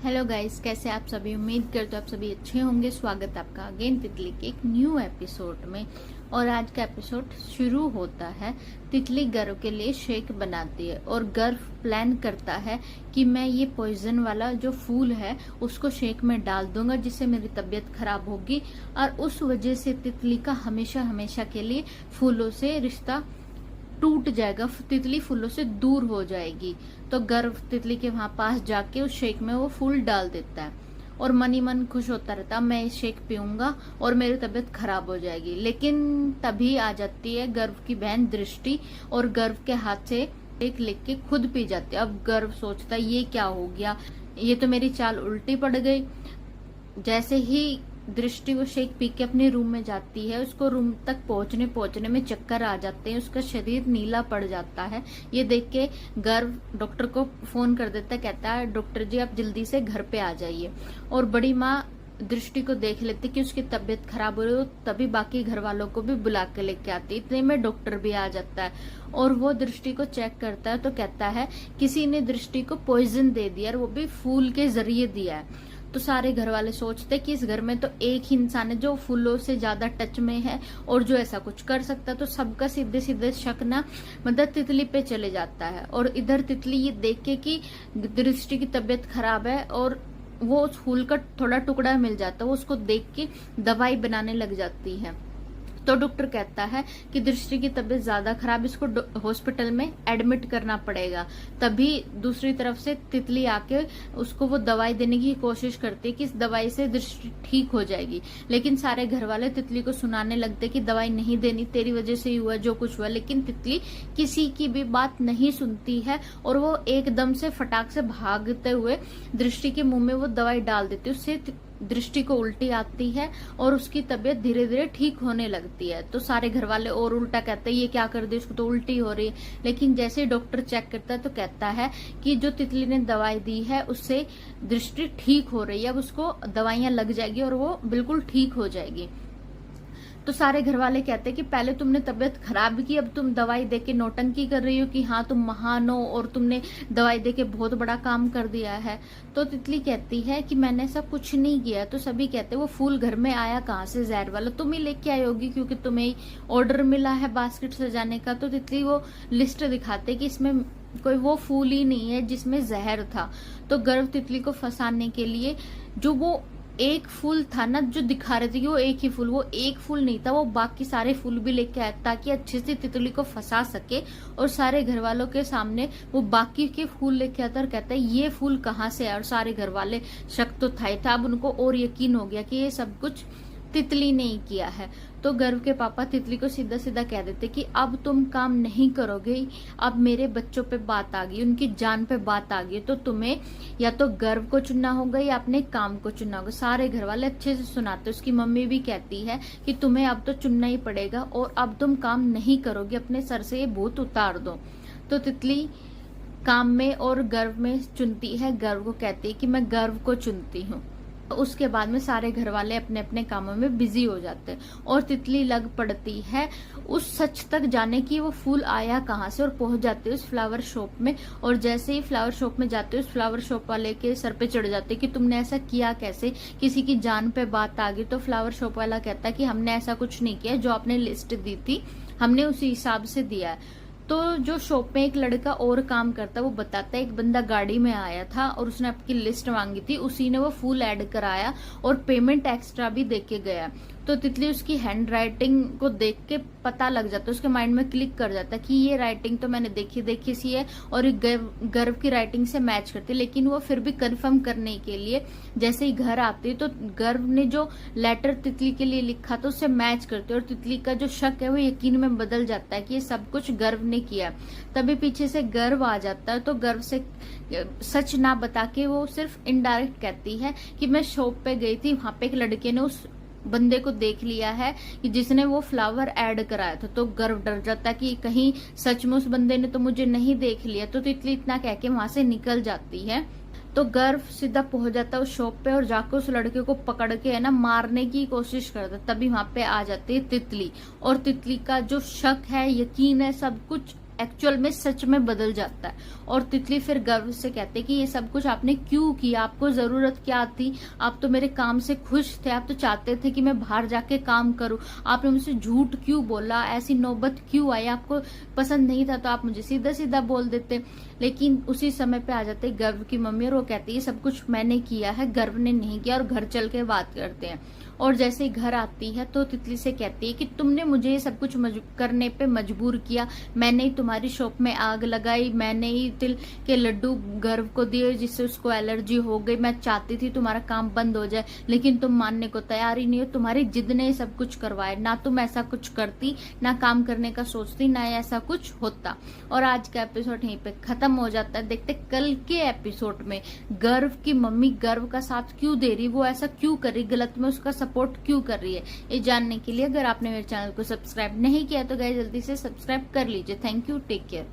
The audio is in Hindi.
हेलो गाइस, कैसे आप सभी। उम्मीद करते हो आप सभी अच्छे होंगे। स्वागत है आपका अगेन तितली के एक न्यू एपिसोड में। और आज का एपिसोड शुरू होता है। तितली गर्व के लिए शेक बनाती है और गर्व प्लान करता है कि मैं ये पॉइजन वाला जो फूल है उसको शेक में डाल दूंगा जिससे मेरी तबीयत खराब होगी और उस वजह से तितली का हमेशा हमेशा के लिए फूलों से रिश्ता टूट जाएगा, तितली फूलों से दूर हो जाएगी। तो गर्व तितली के वहां पास जाके उस शेक में वो फूल डाल देता है और मन ही मन खुश होता रहता, मैं इस शेक पीऊंगा और मेरी तबीयत खराब हो जाएगी। लेकिन तभी आ जाती है गर्व की बहन दृष्टि और गर्व के हाथ से शेक लेके खुद पी जाती है। अब गर्व सोचता है ये क्या हो गया, ये तो मेरी चाल उल्टी पड़ गई। जैसे ही दृष्टि वो शेक पी के अपने रूम में जाती है, उसको रूम तक पहुंचने में चक्कर आ जाते हैं, उसका शरीर नीला पड़ जाता है। ये देख के गर्व डॉक्टर को फोन कर देता है, कहता है डॉक्टर जी आप जल्दी से घर पे आ जाइए। और बड़ी माँ दृष्टि को देख लेती कि उसकी तबीयत खराब हो रही हो, तभी बाकी घर वालों को भी बुला के लेके आती। इतने में डॉक्टर भी आ जाता है और वो दृष्टि को चेक करता है तो कहता है किसी ने दृष्टि को पॉइजन दे दिया और वो भी फूल के जरिए दिया है। तो सारे घर वाले सोचते कि इस घर में तो एक ही इंसान है जो फूलों से ज्यादा टच में है और जो ऐसा कुछ कर सकता है। तो सबका सीधे सीधे शक ना मतलब तितली पे चले जाता है। और इधर तितली ये देख के कि दृष्टि की तबीयत खराब है और वो उस फूल का थोड़ा टुकड़ा मिल जाता है, वो उसको देख के दवाई बनाने लग जाती है। तो डॉक्टर कहता है कि दृष्टि की तबीयत ज्यादा खराब, इसको हॉस्पिटल में एडमिट करना पड़ेगा। तभी दूसरी तरफ से तितली आके उसको वो दवाई देने की कोशिश करती है कि इस दवाई से दृष्टि ठीक हो जाएगी। लेकिन सारे घर वाले तितली को सुनाने लगते कि दवाई नहीं देनी, तेरी वजह से ही हुआ जो कुछ हुआ। लेकिन तितली किसी की भी बात नहीं सुनती है और वो एकदम से फटाक से भागते हुए दृष्टि के मुंह में वो दवाई डाल देती है। उससे दृष्टि को उल्टी आती है और उसकी तबीयत धीरे धीरे ठीक होने लगती है। तो सारे घर वाले और उल्टा कहते हैं ये क्या कर दी, उसको तो उल्टी हो रही है। लेकिन जैसे ही डॉक्टर चेक करता है तो कहता है कि जो तितली ने दवाई दी है उससे दृष्टि ठीक हो रही है, अब उसको दवाइयां लग जाएगी और वो बिल्कुल ठीक हो जाएगी। तो सारे घर वाले कहते हैं कि पहले तुमने तबीयत खराब की, अब तुम दवाई देके नौटंकी कर रही हो कि हाँ तुम महान हो और तुमने दवाई देके बहुत बड़ा काम कर दिया है। तो तितली कहती है कि मैंने ऐसा कुछ नहीं किया। तो सभी कहते हैं वो फूल घर में आया कहाँ से, जहर वाला तुम ही लेके आई होगी क्योंकि तुम्हें ऑर्डर मिला है बास्केट सजाने का। तो तितली वो लिस्ट दिखाते कि इसमें कोई वो फूल ही नहीं है जिसमें जहर था। तो गर्व तितली को फंसाने के लिए जो वो एक फूल था ना जो दिखा रहे थे कि वो एक ही फूल, वो एक फूल नहीं था, वो बाकी सारे फूल भी लेके आया ताकि अच्छे से तितली को फंसा सके। और सारे घर वालों के सामने वो बाकी के फूल लेके आता और कहता है ये फूल कहाँ से है। और सारे घर वाले शक तो था ही था, अब उनको और यकीन हो गया कि ये सब कुछ तितली ने ही किया है। तो गर्व के पापा तितली को सीधा सीधा कह देते कि अब तुम काम नहीं करोगे, अब मेरे बच्चों पे बात आ गई, उनकी जान पे बात आ गई, तो तुम्हें या तो गर्व को चुनना होगा या अपने काम को चुनना होगा। सारे घर वाले अच्छे से सुनाते। उसकी मम्मी भी कहती है कि तुम्हें अब तो चुनना ही पड़ेगा और अब तुम काम नहीं करोगे, अपने सर से ये भूत उतार दो। तो तितली काम में और गर्व में चुनती है, गर्व को कहती है कि मैं गर्व को चुनती हूँ। उसके बाद में सारे घर वाले अपने अपने कामों में बिजी हो जाते हैं और तितली लग पड़ती है उस सच तक जाने की वो फूल आया कहाँ से। और पहुंच जाती है उस फ्लावर शॉप में। और जैसे ही फ्लावर शॉप में जाते हैं उस फ्लावर शॉप वाले के सर पे चढ़ जाते हैं कि तुमने ऐसा किया कैसे, किसी की जान पे बात आ गई। तो फ्लावर शॉप वाला कहता है कि हमने ऐसा कुछ नहीं किया, जो आपने लिस्ट दी थी हमने उसी हिसाब से दिया है। तो जो शॉप में एक लड़का और काम करता है वो बताता है एक बंदा गाड़ी में आया था और उसने आपकी लिस्ट मांगी थी, उसी ने वो फूल ऐड कराया और पेमेंट एक्स्ट्रा भी देके गया। तो तितली उसकी हैंड राइटिंग को देख के पता लग जाता है, उसके माइंड में क्लिक कर जाता है कि ये राइटिंग तो मैंने देखी सी है और गर्व की राइटिंग से मैच करती है। लेकिन वो फिर भी कंफर्म करने के लिए जैसे ही घर आती है तो गर्व ने जो लेटर तितली के लिए लिखा था उससे मैच करती है और तितली का जो शक है वो यकीन में बदल जाता है कि ये सब कुछ गर्व ने किया। तभी पीछे से गर्व आ जाता है तो गर्व से सच ना बता के वो सिर्फ इनडायरेक्ट कहती है कि मैं शॉप पे गई थी, वहां पे एक लड़के ने उस बंदे को देख लिया है कि जिसने वो फ्लावर ऐड कराया था। तो गर्व डर जाता है कि कहीं सच में उस बंदे ने तो मुझे नहीं देख लिया। तो तितली इतना कह के वहां से निकल जाती है। तो गर्व सीधा पहुंच जाता है उस शॉप पे और जाकर उस लड़के को पकड़ के है ना मारने की कोशिश करता है। तभी वहां पे आ जाती है तितली और तितली का जो शक है, यकीन है, सब कुछ एक्चुअल में सच में बदल जाता है। और तितली फिर गर्व से कहते कि ये सब कुछ आपने क्यों किया, आपको जरूरत क्या थी, आप तो मेरे काम से खुश थे, आप तो चाहते थे कि मैं बाहर जाके काम करूं, आपने मुझसे झूठ क्यों बोला, ऐसी नौबत क्यों आई, आपको पसंद नहीं था तो आप मुझे सीधा सीधा बोल देते। लेकिन उसी समय पे आ जाते गर्व की मम्मी और वो कहती है सब कुछ मैंने किया है, गर्व ने नहीं किया, और घर चल के बात करते हैं। और जैसे ही घर आती है तो तितली से कहती है कि तुमने मुझे ये सब कुछ करने पे मजबूर किया, मैंने ही तुम्हारी शॉप में आग लगाई, मैंने ही तिल के लड्डू गर्व को दिए जिससे उसको एलर्जी हो गई, मैं चाहती थी तुम्हारा काम बंद हो जाए लेकिन तुम मानने को तैयार ही नहीं हो, तुम्हारी जिद ने सब कुछ करवाया, ना तुम ऐसा कुछ करती, ना काम करने का सोचती, ना ऐसा कुछ होता। और आज का एपिसोड यहीं पे खत्म हो जाता है। देखते कल के एपिसोड में गर्व की मम्मी गर्व का साथ क्यों दे रही, वो ऐसा क्यों कर रही, गलत में उसका सपोर्ट क्यों कर रही है। ये जानने के लिए अगर आपने मेरे चैनल को सब्सक्राइब नहीं किया तो गाइस जल्दी से सब्सक्राइब कर लीजिए। Thank you, take care.